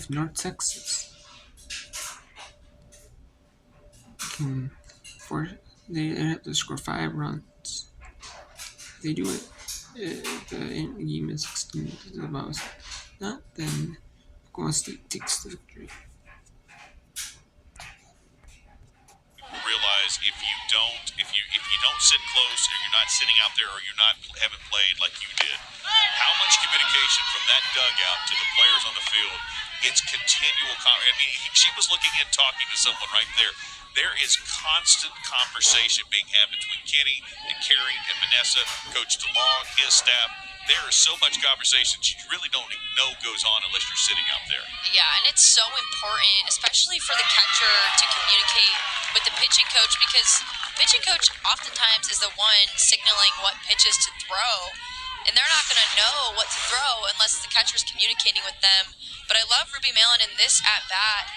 if North Texas can they have to score 5 runs. If they do it, the game is extended to the most. Not then Oklahoma State takes the victory. Realize if you don't sit close, or you're not sitting out there, or haven't played like you did, how much communication from that dugout to the players on the field. It's continual. She was looking and talking to someone right there. There is constant conversation being had between Kenny and Carrie and Vanessa, Coach DeLong, his staff. There is so much conversation you really don't know goes on unless you're sitting out there. Yeah, and it's so important, especially for the catcher, to communicate with the pitching coach, because pitching coach oftentimes is the one signaling what pitches to throw, and they're not going to know what to throw unless the catcher's communicating with them. But I love Ruby Malin in this at-bat.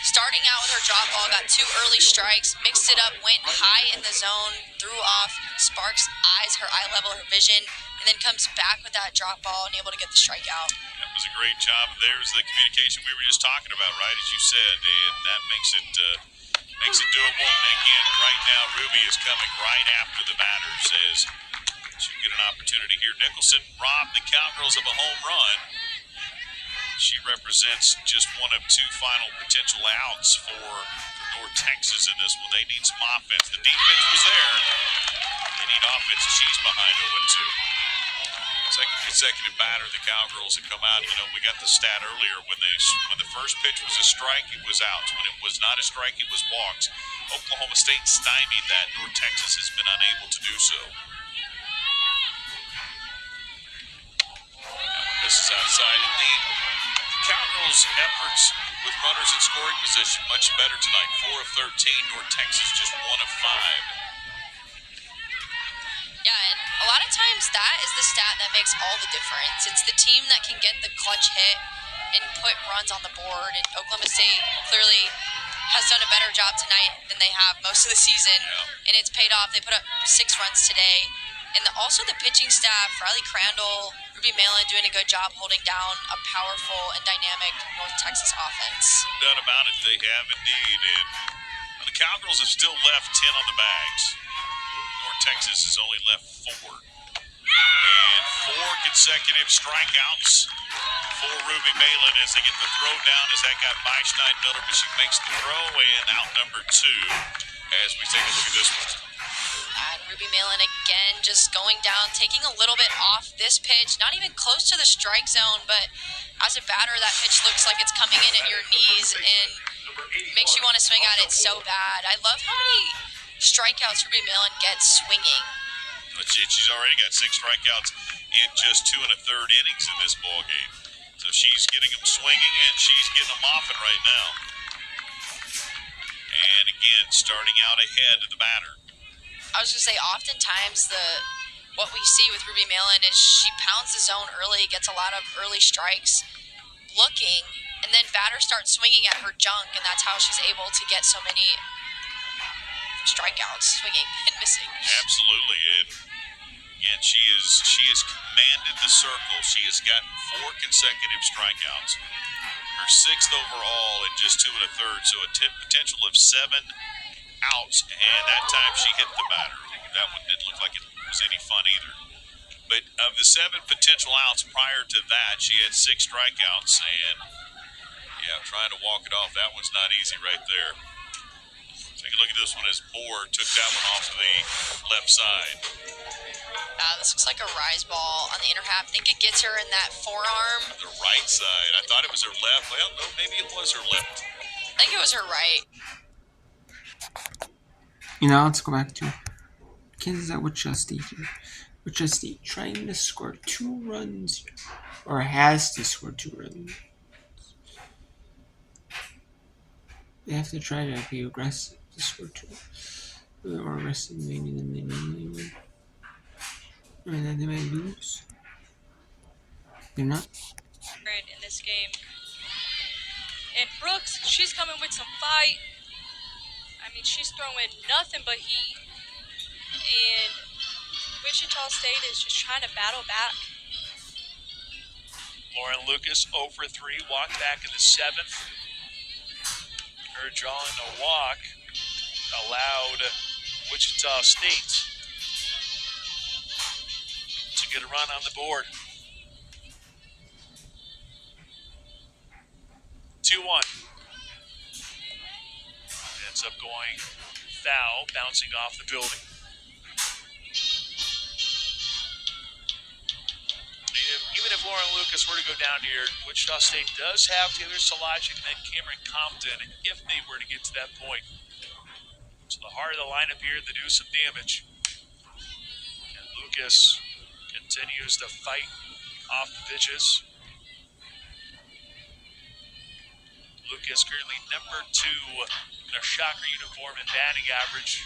Starting out with her drop ball, got 2 early strikes, mixed it up, went high in the zone, threw off Sparks' eyes, her eye level, her vision, and then comes back with that drop ball and able to get the strikeout. That was a great job. There's the communication we were just talking about, right, as you said, and that makes it doable. And again, right now, Ruby is coming right after the batters as she get an opportunity here. Nicholson robbed the Cowgirls of a home run. She represents just one of 2 final potential outs for North Texas in this one. They need some offense. The defense was there. They need offense. She's behind 0-2. Second consecutive batter, the Cowgirls have come out. We got the stat earlier. When the first pitch was a strike, it was outs. When it was not a strike, it was walks. Oklahoma State stymied that. North Texas has been unable to do so. This is outside. Indeed, Cowgirls' efforts with runners in scoring position much better tonight. 4 of 13. North Texas just 1 of 5. Yeah, and a lot of times that is the stat that makes all the difference. It's the team that can get the clutch hit and put runs on the board. And Oklahoma State clearly has done a better job tonight than they have most of the season. Yeah. And it's paid off. They put up 6 runs today. And also the pitching staff, Riley Crandall, Ruby Malin doing a good job holding down a powerful and dynamic North Texas offense. No doubt about it, they have indeed. And the Cowgirls have still left 10 on the bags. North Texas has only left 4. And 4 consecutive strikeouts for Ruby Malin as they get the throw down as that got by Schneidmiller, but she makes the throw and out number 2 as we take a look at this one. And Ruby Malin again just going down, taking a little bit off this pitch, not even close to the strike zone, but as a batter, that pitch looks like it's coming in at your knees and makes you want to swing at it so bad. I love how many strikeouts Ruby Malin gets swinging. She's already got 6 strikeouts in just 2 1/3 innings in this ball game. So she's getting them swinging and she's getting them off it right now. And again, starting out ahead of the batter. I was going to say, oftentimes what we see with Ruby Malin is she pounds the zone early, gets a lot of early strikes looking, and then batters start swinging at her junk, and that's how she's able to get so many strikeouts, swinging and missing. Absolutely. And she has commanded the circle. She has gotten 4 consecutive strikeouts. Her 6th overall in just 2 1/3, so a potential of 7 outs, and that time she hit the batter. That one didn't look like it was any fun either. But of the 7 potential outs prior to that, she had 6 strikeouts, and trying to walk it off, that one's not easy right there. Take a look at this one as Moore took that one off to the left side. This looks like a rise ball on the inner half. I think it gets her in that forearm. The right side. I thought it was her left. Well, no, maybe it was her left. I think it was her right. Let's go back to Kansas at Wichita State here. Wichita State trying to score 2 runs, or has to score 2 runs. They have to try to be aggressive to score 2. A little more aggressive maybe than they normally would. And then they might lose. They're not. In this game. And Brooks, she's coming with some fight. I mean, she's throwing nothing but heat. And Wichita State is just trying to battle back. Lauren Lucas 0 for 3, walked back in the 7th. Her drawing a walk allowed Wichita State to get a run on the board. 2-1. Ends up going foul, bouncing off the building. Even if Lauren Lucas were to go down here, Wichita State does have Taylor Solachik and then Cameron Compton if they were to get to that point. So the heart of the lineup here, they do some damage. And Lucas continues to fight off the pitches. Lucas currently number 2 in a Shocker uniform and batting average.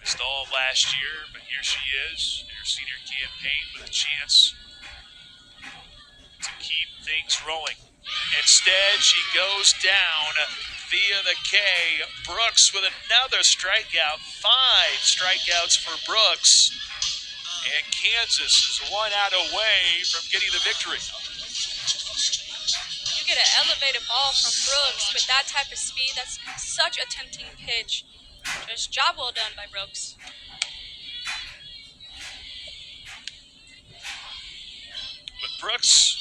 Missed all of last year, but here she is in her senior campaign with a chance to keep things rolling. Instead, she goes down via the K. Brooks with another strikeout. 5 strikeouts for Brooks. And Kansas is 1 out away from getting the victory. You get an elevated ball from Brooks with that type of speed. That's such a tempting pitch. Just job well done by Brooks. With Brooks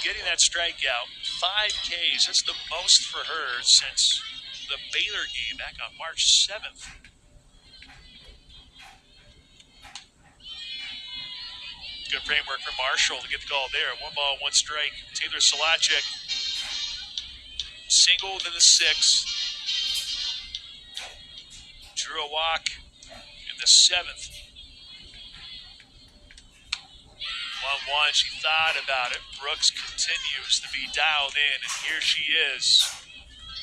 getting that strikeout, 5 Ks, that's the most for her since the Baylor game back on March 7th. Good framework for Marshall to get the call there. 1 ball, 1 strike. Taylor Solachik singled in the 6th. Drew a walk in the 7th. 1-1, she thought about it. Brooks continues to be dialed in, and here she is.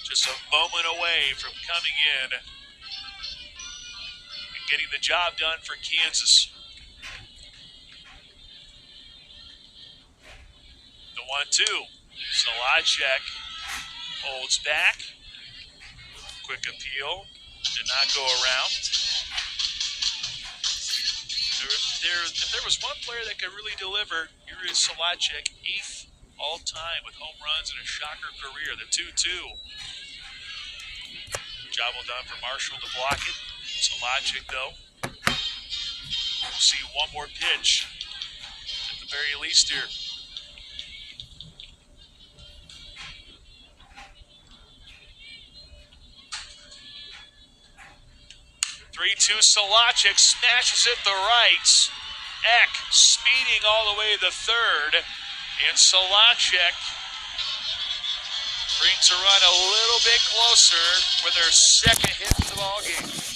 Just a moment away from coming in and getting the job done for Kansas. The 1-2. Solachik holds back. Quick appeal. Did not go around. If there was one player that could really deliver, here is Solachik, 8th all-time with home runs in a Shocker career, the 2-2. Job well done for Marshall to block it. Solachik, though, we'll see one more pitch at the very least here. 3-2, Solachik smashes it the right. Eck speeding all the way to the 3rd. And Solachik brings a run a little bit closer with her 2nd hit of the ball game.